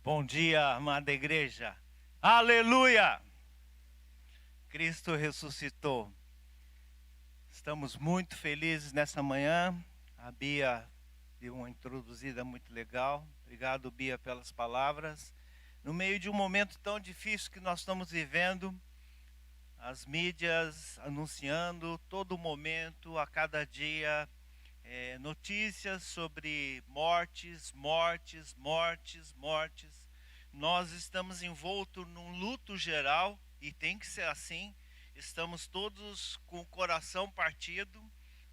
Bom dia, amada igreja. Aleluia! Cristo ressuscitou. Estamos muito felizes nessa manhã. A Bia deu uma introduzida muito legal. Obrigado, Bia, pelas palavras. No meio de um momento tão difícil que nós estamos vivendo, as mídias anunciando todo momento, a cada dia, notícias sobre mortes. Nós estamos envoltos num luto geral, e tem que ser assim. Estamos todos com o coração partido,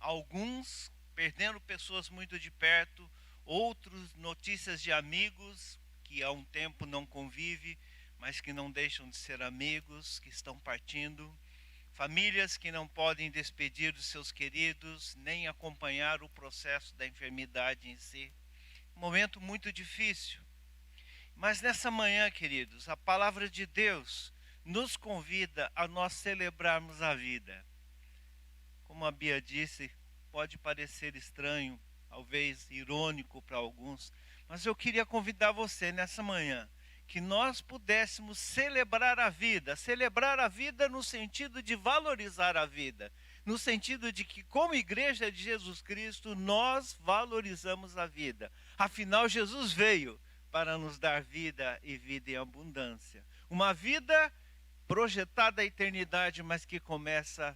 alguns perdendo pessoas muito de perto, outros notícias de amigos que há um tempo não convivem, mas que não deixam de ser amigos, que estão partindo. Famílias que não podem despedir dos seus queridos, nem acompanhar o processo da enfermidade em si. Um momento muito difícil. Mas nessa manhã, queridos, a palavra de Deus nos convida a nós celebrarmos a vida. Como a Bia disse, pode parecer estranho, talvez irônico para alguns, mas eu queria convidar você nessa manhã que nós pudéssemos celebrar a vida no sentido de valorizar a vida, no sentido de que, como igreja de Jesus Cristo, nós valorizamos a vida. Afinal, Jesus veio para nos dar vida e vida em abundância. Uma vida projetada à eternidade, mas que começa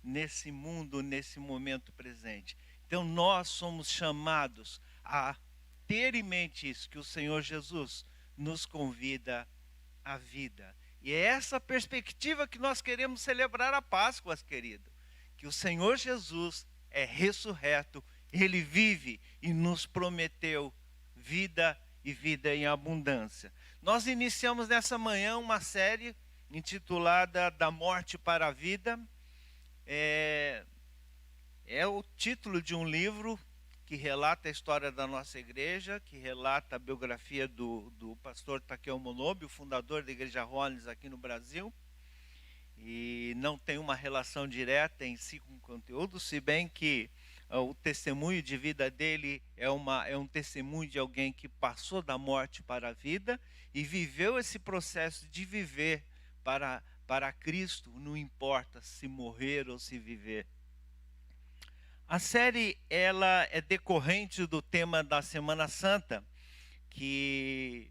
nesse mundo, nesse momento presente. Então nós somos chamados a ter em mente isso, que o Senhor Jesus nos convida à vida. E é essa perspectiva que nós queremos celebrar a Páscoa, querido. Que o Senhor Jesus é ressurreto, Ele vive e nos prometeu vida e vida em abundância. Nós iniciamos nessa manhã uma série intitulada Da Morte para a Vida. É o título de um livro que relata a história da nossa igreja, que relata a biografia do pastor Takeo Monobi, o fundador da Igreja Rollins aqui no Brasil. E não tem uma relação direta em si com o conteúdo, se bem que o testemunho de vida dele é um testemunho de alguém que passou da morte para a vida e viveu esse processo de viver para Cristo, não importa se morrer ou se viver. A série ela é decorrente do tema da Semana Santa, que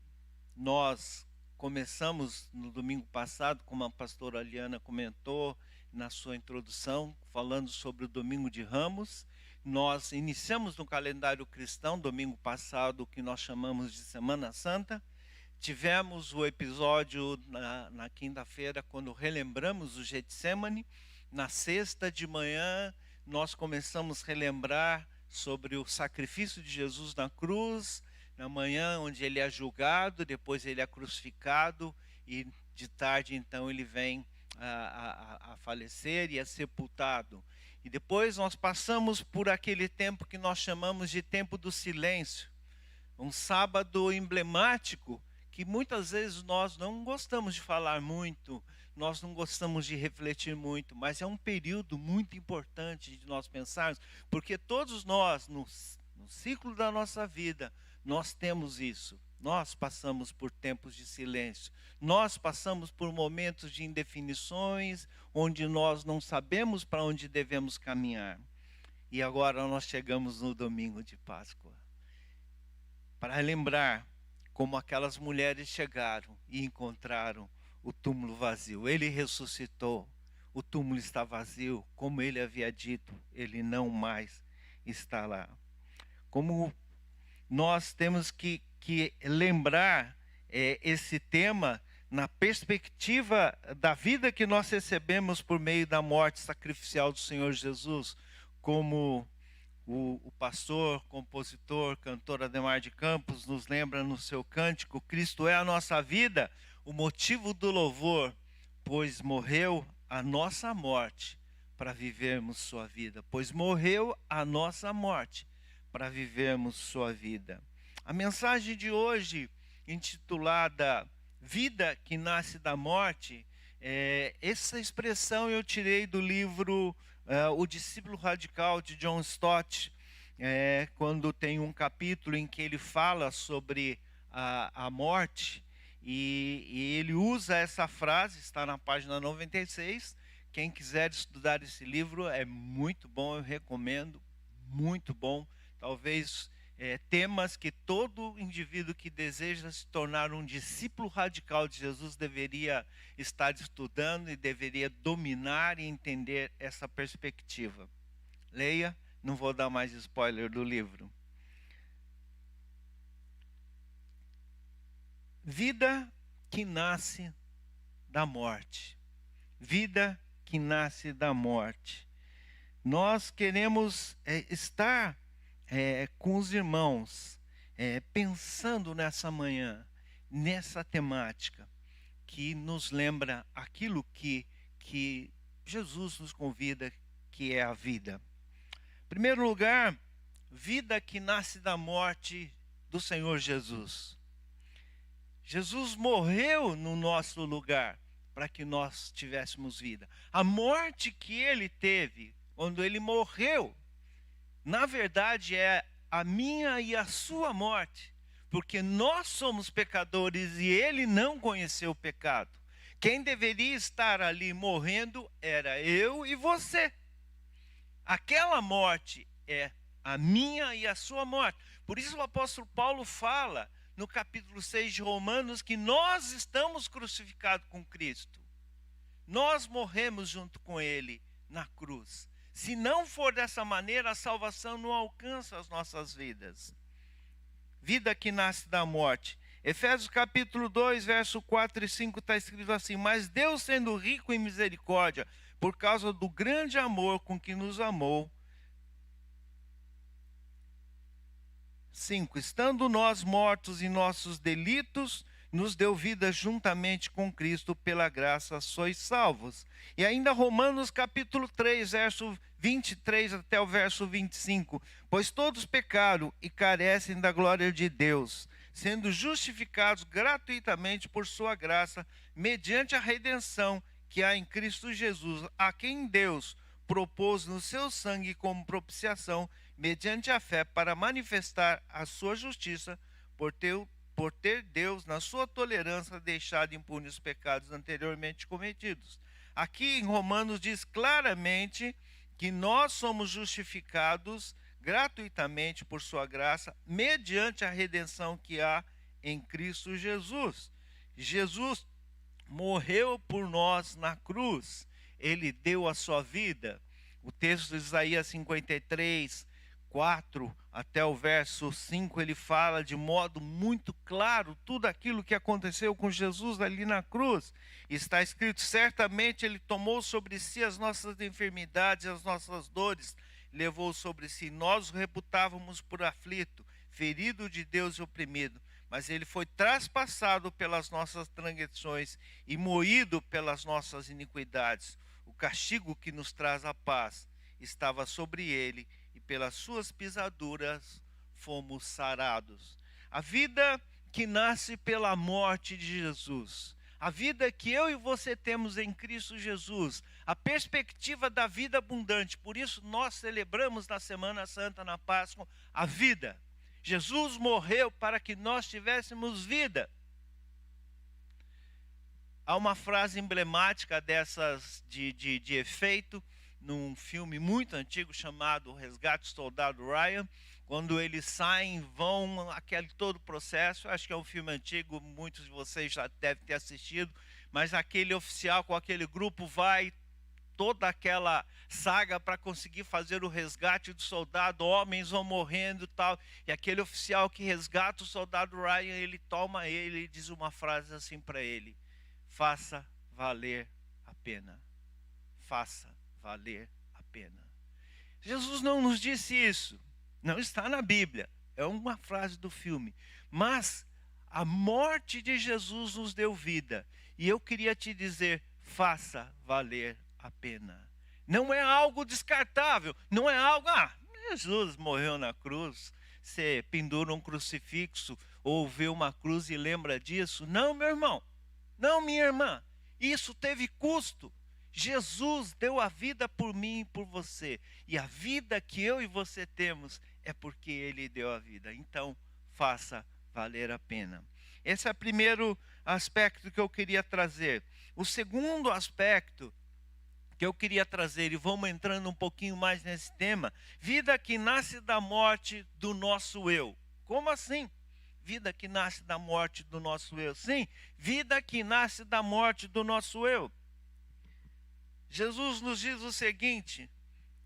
nós começamos no domingo passado, como a pastora Aliana comentou na sua introdução, falando sobre o Domingo de Ramos. Nós iniciamos no calendário cristão, domingo passado, o que nós chamamos de Semana Santa. Tivemos o episódio na quinta-feira, quando relembramos o Getsemane. Na sexta de manhã, nós começamos a relembrar sobre o sacrifício de Jesus na cruz, na manhã onde ele é julgado, depois ele é crucificado e de tarde então ele vem a falecer e é sepultado. E depois nós passamos por aquele tempo que nós chamamos de tempo do silêncio, um sábado emblemático que muitas vezes nós não gostamos de falar muito, nós não gostamos de refletir muito, mas é um período muito importante de nós pensarmos, porque todos nós, no ciclo da nossa vida, nós temos isso. Nós passamos por tempos de silêncio, nós passamos por momentos de indefinições, onde nós não sabemos para onde devemos caminhar. E agora nós chegamos no domingo de Páscoa, para lembrar como aquelas mulheres chegaram e encontraram o túmulo vazio. Ele ressuscitou, o túmulo está vazio, como ele havia dito, ele não mais está lá. Como nós temos que lembrar esse tema na perspectiva da vida que nós recebemos por meio da morte sacrificial do Senhor Jesus, como o pastor, compositor, cantor Ademar de Campos nos lembra no seu cântico: Cristo é a nossa vida, o motivo do louvor, pois morreu a nossa morte para vivermos sua vida. Pois morreu a nossa morte para vivermos sua vida. A mensagem de hoje, intitulada Vida que Nasce da Morte, essa expressão eu tirei do livro O Discípulo Radical, de John Stott, quando tem um capítulo em que ele fala sobre a morte, e ele usa essa frase, está na página 96. Quem quiser estudar esse livro é muito bom, eu recomendo, muito bom. Talvez temas que todo indivíduo que deseja se tornar um discípulo radical de Jesus deveria estar estudando e deveria dominar e entender essa perspectiva. Leia, não vou dar mais spoiler do livro. Vida que nasce da morte. Vida que nasce da morte. Nós queremos estar com os irmãos, pensando nessa manhã, nessa temática, que nos lembra aquilo que Jesus nos convida, que é a vida. Em primeiro lugar, vida que nasce da morte do Senhor Jesus. Jesus morreu no nosso lugar para que nós tivéssemos vida. A morte que ele teve, quando ele morreu, na verdade é a minha e a sua morte, porque nós somos pecadores e ele não conheceu o pecado. Quem deveria estar ali morrendo era eu e você. Aquela morte é a minha e a sua morte. Por isso o apóstolo Paulo fala no capítulo 6 de Romanos que nós estamos crucificados com Cristo. Nós morremos junto com ele na cruz. Se não for dessa maneira, a salvação não alcança as nossas vidas. Vida que nasce da morte. Efésios capítulo 2, verso 4 e 5 está escrito assim: mas Deus, sendo rico em misericórdia, por causa do grande amor com que nos amou. 5. Estando nós mortos em nossos delitos, nos deu vida juntamente com Cristo, pela graça sois salvos. E ainda Romanos capítulo 3, verso 23 até o verso 25. Pois todos pecaram e carecem da glória de Deus, sendo justificados gratuitamente por sua graça, mediante a redenção que há em Cristo Jesus, a quem Deus propôs no seu sangue como propiciação, mediante a fé, para manifestar a sua justiça, por ter Deus, na sua tolerância, deixado impunes os pecados anteriormente cometidos. Aqui em Romanos diz claramente que nós somos justificados gratuitamente por sua graça, mediante a redenção que há em Cristo Jesus. Jesus morreu por nós na cruz, ele deu a sua vida. O texto de Isaías 53, 4 até o verso 5, ele fala de modo muito claro tudo aquilo que aconteceu com Jesus ali na cruz. Está escrito: certamente ele tomou sobre si as nossas enfermidades, as nossas dores, levou sobre si. Nós o reputávamos por aflito, ferido de Deus e oprimido, mas ele foi traspassado pelas nossas transgressões e moído pelas nossas iniquidades. O castigo que nos traz a paz estava sobre ele, e pelas suas pisaduras fomos sarados. A vida que nasce pela morte de Jesus, a vida que eu e você temos em Cristo Jesus, a perspectiva da vida abundante. Por isso nós celebramos na Semana Santa, na Páscoa, a vida. Jesus morreu para que nós tivéssemos vida. Há uma frase emblemática dessas de efeito, num filme muito antigo chamado O Resgate do Soldado Ryan, quando eles saem, vão, aquele todo o processo. Acho que é um filme antigo, muitos de vocês já devem ter assistido, mas aquele oficial com aquele grupo vai, toda aquela saga para conseguir fazer o resgate do soldado, homens vão morrendo e tal, e aquele oficial que resgata o soldado Ryan, ele toma ele e diz uma frase assim para ele: faça valer a pena. Faça valer a pena. Jesus não nos disse isso, não está na Bíblia, é uma frase do filme, mas a morte de Jesus nos deu vida, e eu queria te dizer: faça valer a pena. Não é algo descartável, não é algo, Jesus morreu na cruz, você pendura um crucifixo ou vê uma cruz e lembra disso. Não, meu irmão, não, minha irmã, isso teve custo. Jesus deu a vida por mim e por você, e a vida que eu e você temos é porque ele deu a vida. Então, faça valer a pena. Esse é o primeiro aspecto que eu queria trazer. O segundo aspecto que eu queria trazer, e vamos entrando um pouquinho mais nesse tema, vida que nasce da morte do nosso eu. Como assim? Vida que nasce da morte do nosso eu. Sim, vida que nasce da morte do nosso eu. Jesus nos diz o seguinte,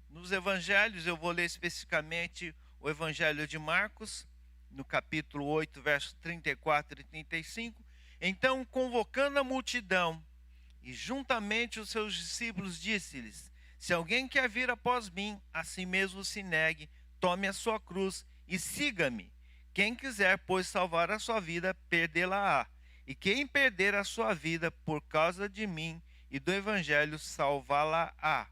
nos evangelhos, eu vou ler especificamente o evangelho de Marcos, no capítulo 8, versos 34 e 35. Então, convocando a multidão, e juntamente os seus discípulos, disse-lhes: se alguém quer vir após mim, a si mesmo se negue, tome a sua cruz e siga-me. Quem quiser, pois, salvar a sua vida, perdê-la-á. E quem perder a sua vida por causa de mim e do evangelho, salvá-la-á.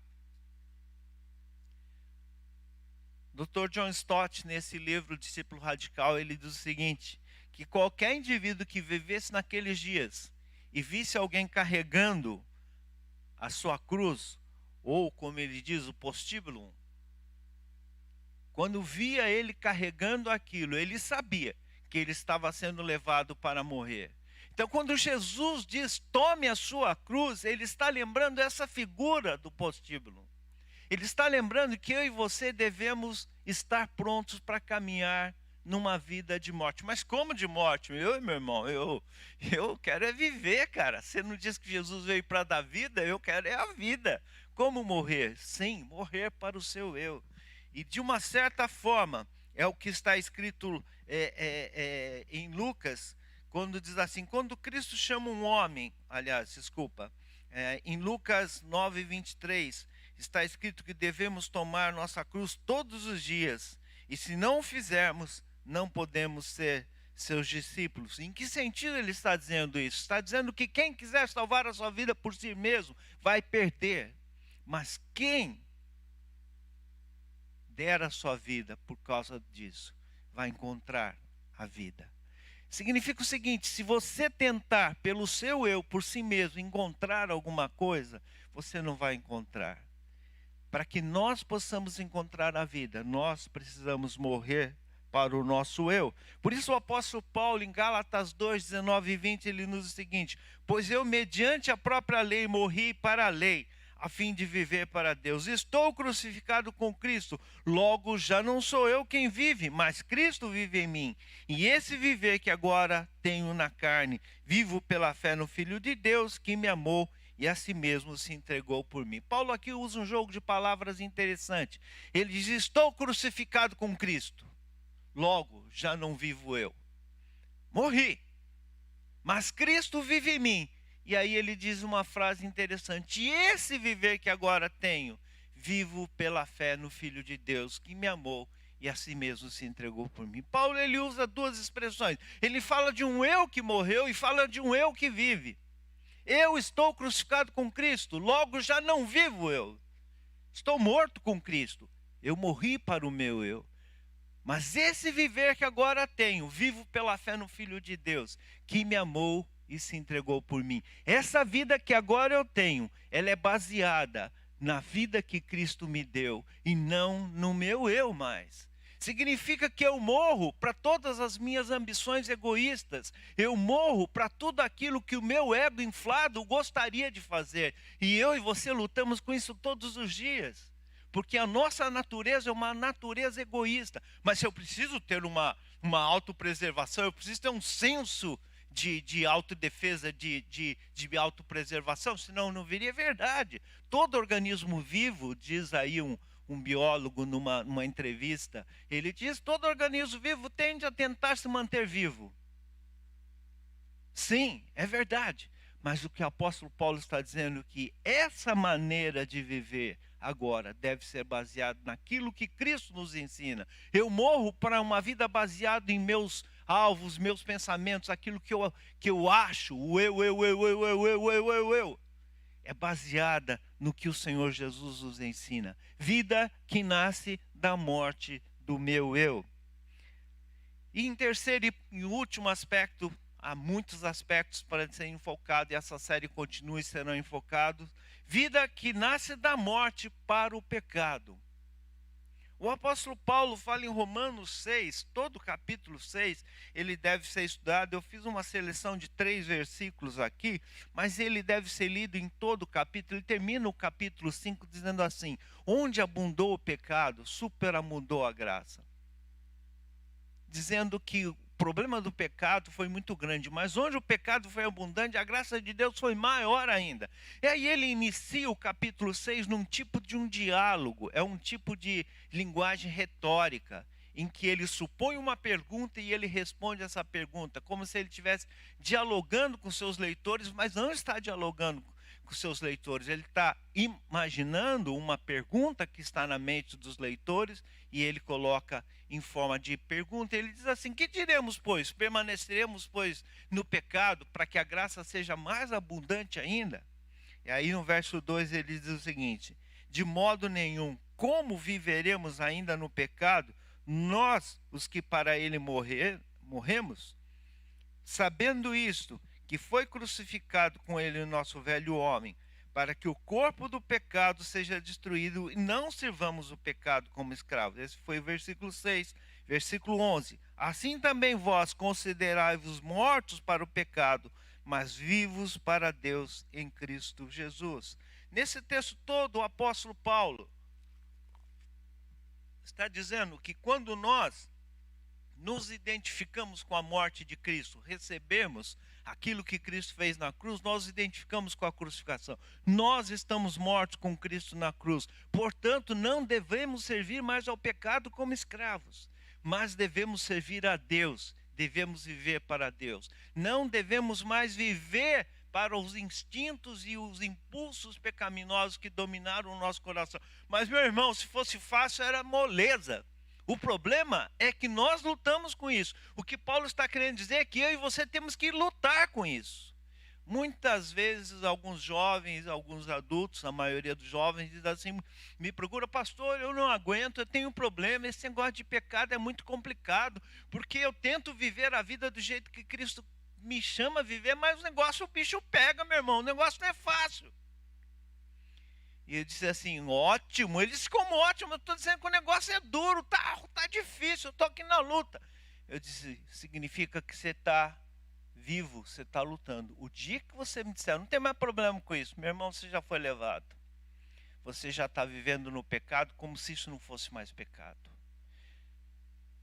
Dr. John Stott, nesse livro Discípulo Radical, ele diz o seguinte, que qualquer indivíduo que vivesse naqueles dias e visse alguém carregando a sua cruz, ou como ele diz, o postíbulo, quando via ele carregando aquilo, ele sabia que ele estava sendo levado para morrer. Então, quando Jesus diz, tome a sua cruz, ele está lembrando essa figura do postíbulo. Ele está lembrando que eu e você devemos estar prontos para caminhar numa vida de morte. Mas como de morte? Eu e meu irmão, eu quero é viver, cara. Você não diz que Jesus veio para dar vida? Eu quero é a vida. Como morrer? Sim, morrer para o seu eu. E de uma certa forma, é o que está escrito em Lucas, quando diz assim, quando Cristo chama um homem, em Lucas 9, 23, está escrito que devemos tomar nossa cruz todos os dias, e se não o fizermos, não podemos ser seus discípulos. Em que sentido ele está dizendo isso? Está dizendo que quem quiser salvar a sua vida por si mesmo, vai perder. Mas quem der a sua vida por causa disso, vai encontrar a vida. Significa o seguinte, se você tentar pelo seu eu, por si mesmo, encontrar alguma coisa, você não vai encontrar. Para que nós possamos encontrar a vida, nós precisamos morrer para o nosso eu. Por isso o apóstolo Paulo, em Gálatas 2, 19 e 20, ele nos diz o seguinte, pois eu, mediante a própria lei, morri para a lei, a fim de viver para Deus. Estou crucificado com Cristo, logo já não sou eu quem vive, mas Cristo vive em mim. E esse viver que agora tenho na carne, vivo pela fé no Filho de Deus, que me amou e a si mesmo se entregou por mim. Paulo aqui usa um jogo de palavras interessante. Ele diz, estou crucificado com Cristo, logo já não vivo eu. Morri, mas Cristo vive em mim. E aí ele diz uma frase interessante, e esse viver que agora tenho, vivo pela fé no Filho de Deus, que me amou e a si mesmo se entregou por mim. Paulo, ele usa duas expressões, ele fala de um eu que morreu e fala de um eu que vive. Eu estou crucificado com Cristo, logo já não vivo eu. Estou morto com Cristo, eu morri para o meu eu. Mas esse viver que agora tenho, vivo pela fé no Filho de Deus, que me amou e se entregou por mim. Essa vida que agora eu tenho, ela é baseada na vida que Cristo me deu e não no meu eu mais. Significa que eu morro para todas as minhas ambições egoístas. Eu morro para tudo aquilo que o meu ego inflado gostaria de fazer. E eu e você lutamos com isso todos os dias. Porque a nossa natureza é uma natureza egoísta. Mas eu preciso ter uma autopreservação, eu preciso ter um senso de autodefesa, de autopreservação, senão não viria verdade. Todo organismo vivo, diz aí um biólogo numa entrevista, ele diz, todo organismo vivo tende a tentar se manter vivo. Sim, é verdade. Mas o que o apóstolo Paulo está dizendo é que essa maneira de viver agora deve ser baseada naquilo que Cristo nos ensina. Eu morro para uma vida baseada em meus alvos, meus pensamentos, aquilo que eu acho, o eu. É baseada no que o Senhor Jesus nos ensina. Vida que nasce da morte do meu eu. E em terceiro e último aspecto, há muitos aspectos para serem enfocados, e essa série continua e serão enfocados. Vida que nasce da morte para o pecado. O apóstolo Paulo fala em Romanos 6, todo o capítulo 6, ele deve ser estudado. Eu fiz uma seleção de 3 versículos aqui, mas ele deve ser lido em todo o capítulo. Ele termina o capítulo 5 dizendo assim: onde abundou o pecado, superabundou a graça. Dizendo que o problema do pecado foi muito grande, mas onde o pecado foi abundante, a graça de Deus foi maior ainda. E aí ele inicia o capítulo 6 num tipo de um diálogo, é um tipo de linguagem retórica, em que ele supõe uma pergunta e ele responde essa pergunta, como se ele estivesse dialogando com seus leitores, mas não está dialogando com seus leitores, ele está imaginando uma pergunta que está na mente dos leitores e ele coloca em forma de pergunta. Ele diz assim: que diremos, pois? Permaneceremos, pois, no pecado para que a graça seja mais abundante ainda? E aí no verso 2 ele diz o seguinte: de modo nenhum. Como viveremos ainda no pecado, nós, os que para ele morremos? Sabendo isto, que foi crucificado com ele o nosso velho homem, para que o corpo do pecado seja destruído e não sirvamos o pecado como escravos. Esse foi o versículo 6. Versículo 11. Assim também vós considerai-vos mortos para o pecado, mas vivos para Deus em Cristo Jesus. Nesse texto todo, o apóstolo Paulo está dizendo que quando nós nos identificamos com a morte de Cristo, recebemos aquilo que Cristo fez na cruz, nós nos identificamos com a crucificação. Nós estamos mortos com Cristo na cruz. Portanto, não devemos servir mais ao pecado como escravos, mas devemos servir a Deus, devemos viver para Deus. Não devemos mais viver para os instintos e os impulsos pecaminosos que dominaram o nosso coração. Mas, meu irmão, se fosse fácil, era moleza. O problema é que nós lutamos com isso. O que Paulo está querendo dizer é que eu e você temos que lutar com isso. Muitas vezes alguns jovens, alguns adultos, a maioria dos jovens, diz assim, me procura: pastor, eu não aguento, eu tenho um problema, esse negócio de pecado é muito complicado, porque eu tento viver a vida do jeito que Cristo me chama a viver, mas o bicho pega, meu irmão, o negócio não é fácil. E eu disse assim: ótimo. Eles como ótimo, eu estou dizendo que o negócio é duro, tá difícil, eu estou aqui na luta. Eu disse: significa que você está vivo, você está lutando. O dia que você me disser, não tem mais problema com isso, meu irmão, você já foi levado. Você já está vivendo no pecado como se isso não fosse mais pecado.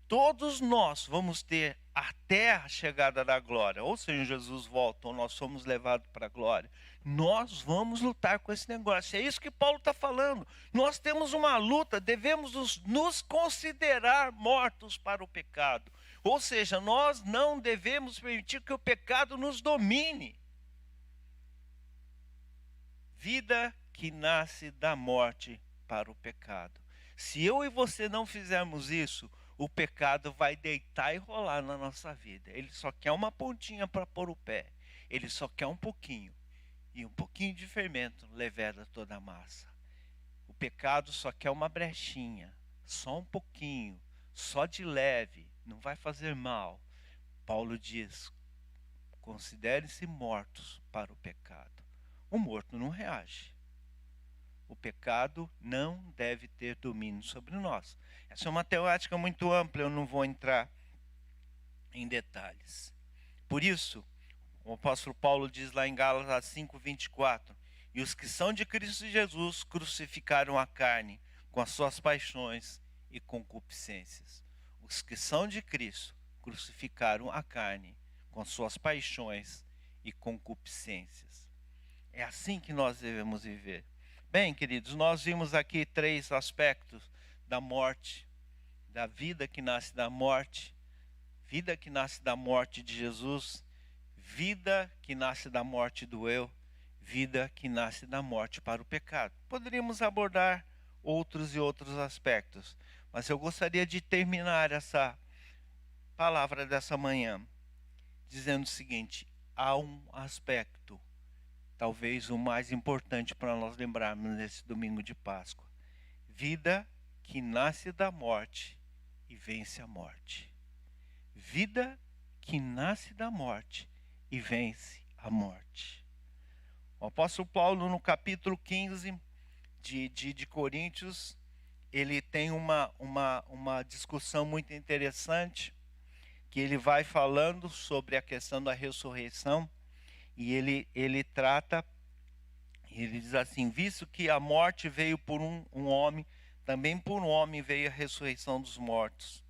Todos nós vamos ter até a chegada da glória, ou seja, Jesus volta, ou nós somos levados para a glória. Nós vamos lutar com esse negócio. É isso que Paulo está falando. Nós temos uma luta, devemos nos considerar mortos para o pecado. Ou seja, nós não devemos permitir que o pecado nos domine. Vida que nasce da morte para o pecado. Se eu e você não fizermos isso, o pecado vai deitar e rolar na nossa vida. Ele só quer uma pontinha para pôr o pé. Ele só quer um pouquinho. E um pouquinho de fermento leveda toda a massa. O pecado só quer uma brechinha. Só um pouquinho. Só de leve. Não vai fazer mal. Paulo diz: considerem-se mortos para o pecado. O morto não reage. O pecado não deve ter domínio sobre nós. Essa é uma temática muito ampla, eu não vou entrar em detalhes. Por isso, o apóstolo Paulo diz lá em Gálatas 5:24: e os que são de Cristo Jesus crucificaram a carne com as suas paixões e concupiscências. Os que são de Cristo crucificaram a carne com as suas paixões e concupiscências. É assim que nós devemos viver. Bem, queridos, nós vimos aqui 3 aspectos da morte, da vida que nasce da morte, vida que nasce da morte de Jesus, vida que nasce da morte do eu, vida que nasce da morte para o pecado. Poderíamos abordar outros e outros aspectos, mas eu gostaria de terminar essa palavra dessa manhã dizendo o seguinte: há um aspecto, talvez o mais importante para nós lembrarmos nesse domingo de Páscoa. Vida que nasce da morte e vence a morte. Vida que nasce da morte e vence a morte. O apóstolo Paulo, no capítulo 15 de Coríntios, ele tem uma discussão muito interessante, que ele vai falando sobre a questão da ressurreição, e ele trata, ele diz assim: visto que a morte veio por um homem, também por um homem veio a ressurreição dos mortos.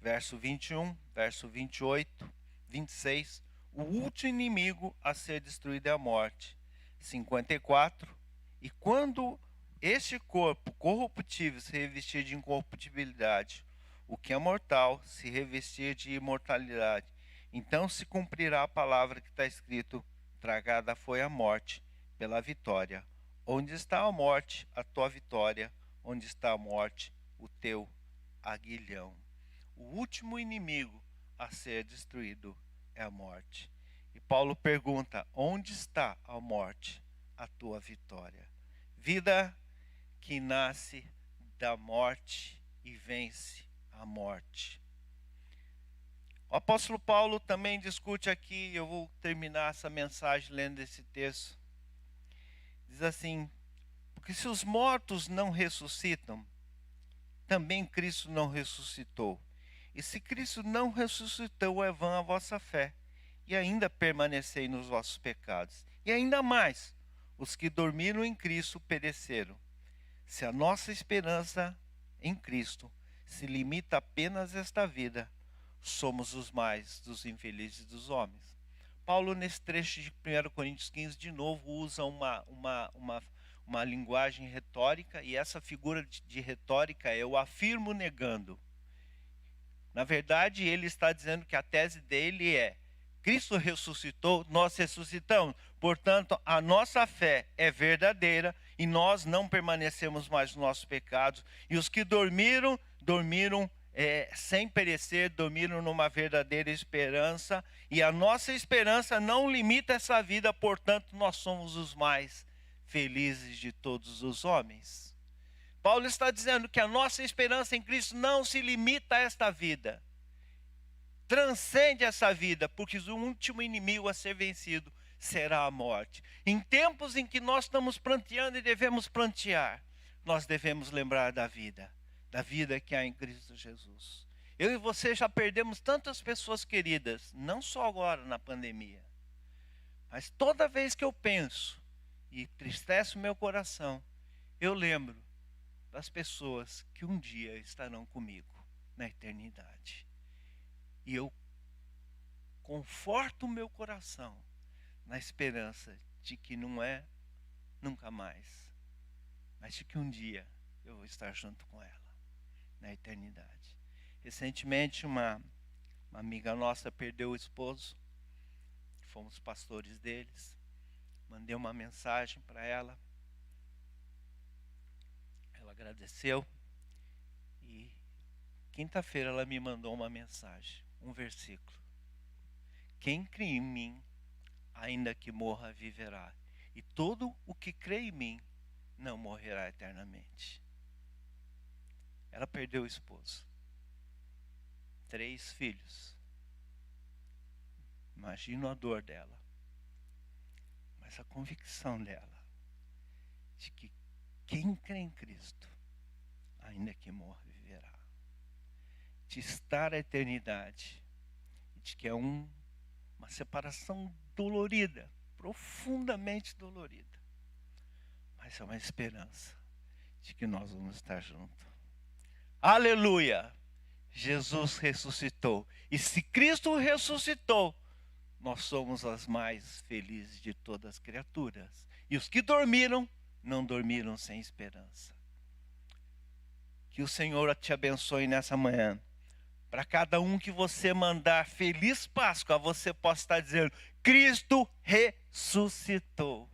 Verso 21, verso 28, 26, o último inimigo a ser destruído é a morte. 54, e quando este corpo corruptível se revestir de incorruptibilidade, o que é mortal se revestir de imortalidade, então se cumprirá a palavra que está escrito: tragada foi a morte pela vitória. Onde está a morte, a tua vitória? Onde está a morte, o teu aguilhão? O último inimigo a ser destruído é a morte. E Paulo pergunta: onde está a morte, a tua vitória? Vida que nasce da morte e vence a morte. O apóstolo Paulo também discute aqui, eu vou terminar essa mensagem lendo esse texto. Diz assim: porque se os mortos não ressuscitam, também Cristo não ressuscitou. E se Cristo não ressuscitou, é vã a vossa fé, e ainda permanecei nos vossos pecados. E ainda mais, os que dormiram em Cristo pereceram. Se a nossa esperança em Cristo se limita apenas a esta vida, somos os mais dos infelizes dos homens. Paulo, nesse trecho de 1 Coríntios 15, de novo usa uma linguagem retórica, e essa figura de retórica é eu afirmo negando. Na verdade, ele está dizendo que a tese dele é: Cristo ressuscitou, nós ressuscitamos. Portanto, a nossa fé é verdadeira e nós não permanecemos mais nos nossos pecados. E os que dormiram, sem perecer, dormiram numa verdadeira esperança. E a nossa esperança não limita essa vida, portanto, nós somos os mais felizes de todos os homens. Paulo está dizendo que a nossa esperança em Cristo não se limita a esta vida. Transcende essa vida, porque o último inimigo a ser vencido será a morte. Em tempos em que nós estamos pranteando e devemos prantear, nós devemos lembrar da vida que há em Cristo Jesus. Eu e você já perdemos tantas pessoas queridas, não só agora na pandemia, mas toda vez que eu penso e entristece o meu coração, eu lembro das pessoas que um dia estarão comigo na eternidade. E eu conforto o meu coração na esperança de que não é nunca mais, mas de que um dia eu vou estar junto com ela na eternidade. Recentemente, uma amiga nossa perdeu o esposo, fomos pastores deles, mandei uma mensagem para ela, ela agradeceu, e quinta-feira ela me mandou uma mensagem, um versículo: quem crê em mim, ainda que morra, viverá, e todo o que crê em mim não morrerá eternamente. Ela perdeu o esposo, 3 filhos. Imagino a dor dela, mas a convicção dela de que quem crê em Cristo, ainda que morra, viverá. De estar a eternidade, de que é uma separação dolorida, profundamente dolorida, mas é uma esperança de que nós vamos estar juntos. Aleluia! Jesus ressuscitou, e se Cristo ressuscitou, nós somos as mais felizes de todas as criaturas. E os que dormiram, não dormiram sem esperança. Que o Senhor te abençoe nessa manhã. Para cada um que você mandar Feliz Páscoa, você possa estar dizendo: Cristo ressuscitou.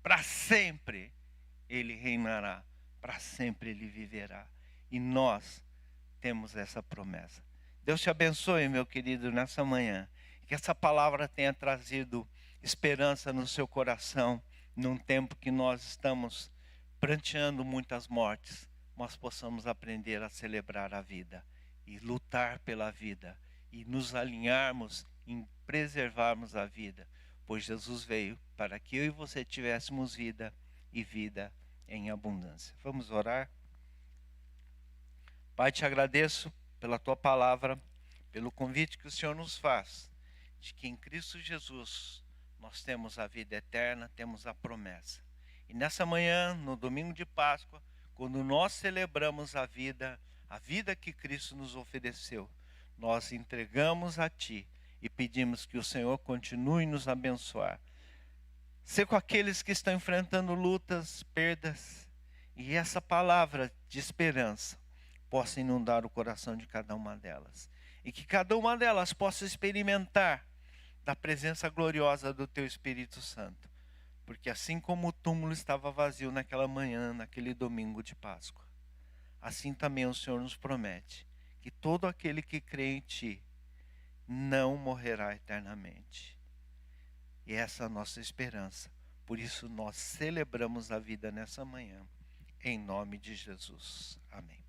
Para sempre Ele reinará, para sempre Ele viverá. E nós temos essa promessa. Deus te abençoe, meu querido, nessa manhã. Que essa palavra tenha trazido esperança no seu coração, num tempo que nós estamos pranteando muitas mortes, nós possamos aprender a celebrar a vida e lutar pela vida e nos alinharmos em preservarmos a vida, pois Jesus veio para que eu e você tivéssemos vida e vida em abundância. Vamos orar? Pai, te agradeço pela tua palavra, pelo convite que o Senhor nos faz, de que em Cristo Jesus nós temos a vida eterna, temos a promessa. E nessa manhã, no domingo de Páscoa, quando nós celebramos a vida que Cristo nos ofereceu, nós entregamos a Ti e pedimos que o Senhor continue nos abençoar. Ser com aqueles que estão enfrentando lutas, perdas, e essa palavra de esperança possa inundar o coração de cada uma delas. E que cada uma delas possa experimentar da presença gloriosa do Teu Espírito Santo. Porque assim como o túmulo estava vazio naquela manhã, naquele domingo de Páscoa, assim também o Senhor nos promete que todo aquele que crê em Ti não morrerá eternamente. E essa é a nossa esperança. Por isso nós celebramos a vida nessa manhã. Em nome de Jesus. Amém.